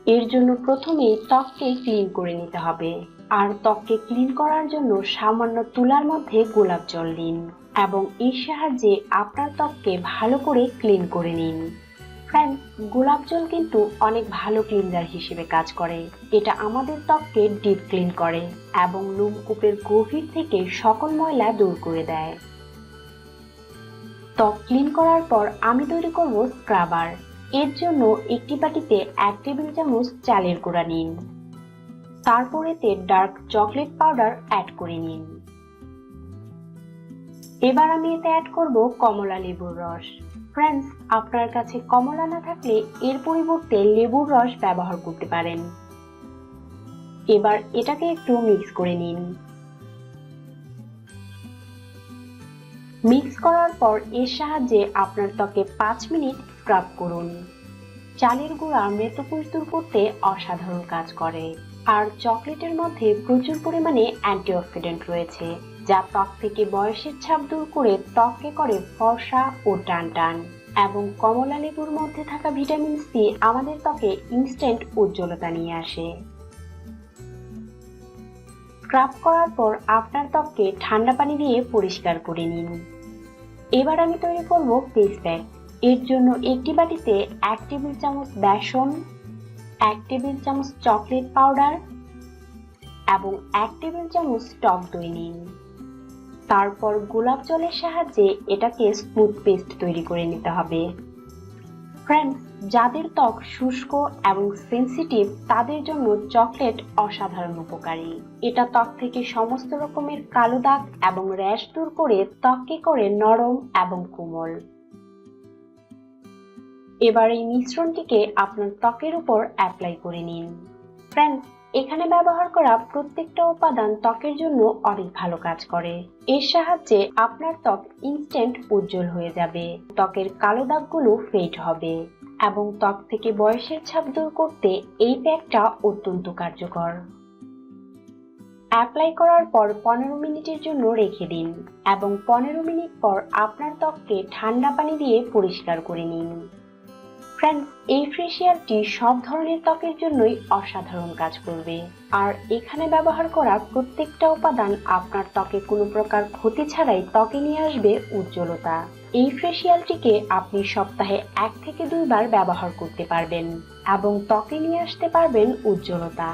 এর জন্য প্রথমেই ত্বককে ক্লিন করে নিতে হবে। আর ত্বককে ক্লিন করার জন্য সামান্য তুলার মধ্যে গোলাপ জল নিন এবং এর সাহায্যে আপনার ত্বককে ভালো করে ক্লিন করে নিন। ফ্রেন্ডস, গোলাপ জল কিন্তু অনেক ভালো ক্লিনজার হিসেবে কাজ করে। এটা আমাদের ত্বককে ডিপ ক্লিন করে এবং লোমকূপের গভীর থেকে সকল ময়লা দূর করে দেয়। ত্বক ক্লিন করার পর আমি তৈরি করব স্ক্রাবার। এর জন্য একটি বাটিতে 1 টেবিল চামচ চালের গুঁড়া নিন। তারপর এতে ডার্ক চকলেট পাউডার অ্যাড করে নিন। এবার আমি এতে অ্যাড করব কমলা লেবুর রস। ফ্রেন্ডস, আপনার কাছে কমলা না থাকলে এর পরিবর্তে লেবুর রস ব্যবহার করতে পারেন। এবার এটাকে একটু মিক্স করে নিন। মিক্স করার পর এর সাহায্যে আপনার ত্বকে 5 মিনিট স্ক্রাব করুন। চালের গুঁড়া মৃতকোষ দূর করতে অসাধারণ কাজ করে। আর চকলেটের মধ্যে প্রচুর পরিমাণে অ্যান্টিঅক্সিডেন্ট রয়েছে, যা ত্বক থেকে বয়সের ছাপ দূর করে ত্বককে করে ফর্সা ও টান টান। এবং কমলা লেবুর মধ্যে থাকা ভিটামিন সি আমাদের ত্বকে ইনস্ট্যান্ট উজ্জ্বলতা নিয়ে আসে। স্ক্রাব করার পর আপনার ত্বককে ঠান্ডা পানি দিয়ে পরিষ্কার করে নিন। এবার আমি তৈরি করব ফেস প্যাক। এর জন্য একটি বাটিতে 1 টেবিল চামচ বেসন, 1 টেবিল চামচ চকলেট পাউডার এবং 1 টেবিল চামচ টক দই নিন। তারপর গোলাপ জলের সাহায্যে এটাকে স্মুথ পেস্ট তৈরি করে নিতে হবে। ফ্রেন্ডস, যাদের ত্বক শুষ্ক এবং সেনসিটিভ তাদের জন্য চকলেট অসাধারণ উপকারী। এটা ত্বক থেকে সমস্ত রকমের কালো দাগ এবং র্যাশ দূর করে ত্বককে করে নরম এবং কোমল। এবার এই মিশ্রণটিকে আপনার ত্বকের উপর অ্যাপ্লাই করে নিন। ফ্রেন্ডস, এখানে ব্যবহার করা প্রত্যেকটা উপাদান ত্বকের জন্য অনেক ভালো কাজ করে। এর সাহায্যে আপনার ত্বক ইনস্ট্যান্ট উজ্জ্বল হয়ে যাবে, ত্বকের কালো দাগগুলো ফেড হবে এবং ত্বক থেকে বয়সের ছাপ দূর করতে এই প্যাকটা অত্যন্ত কার্যকর। অ্যাপ্লাই করার পর 15 মিনিটের জন্য রেখে দিন এবং 15 মিনিট পর আপনার ত্বককে ঠান্ডা পানি দিয়ে পরিষ্কার করে নিন। ফ্রেন্ডস, এই ফেসিয়ালটি সব ধরনের ত্বকের জন্যই অসাধারণ কাজ করবে। আর এখানে ব্যবহার করা প্রত্যেকটা উপাদান আপনার ত্বকে কোনো প্রকার ক্ষতি ছাড়াই ত্বকে নিয়ে আসবে উজ্জ্বলতা। এই ফেসিয়ালটিকে আপনি সপ্তাহে 1 থেকে 2 বার ব্যবহার করতে পারবেন এবং ত্বকে নিয়ে আসতে পারবেন উজ্জ্বলতা।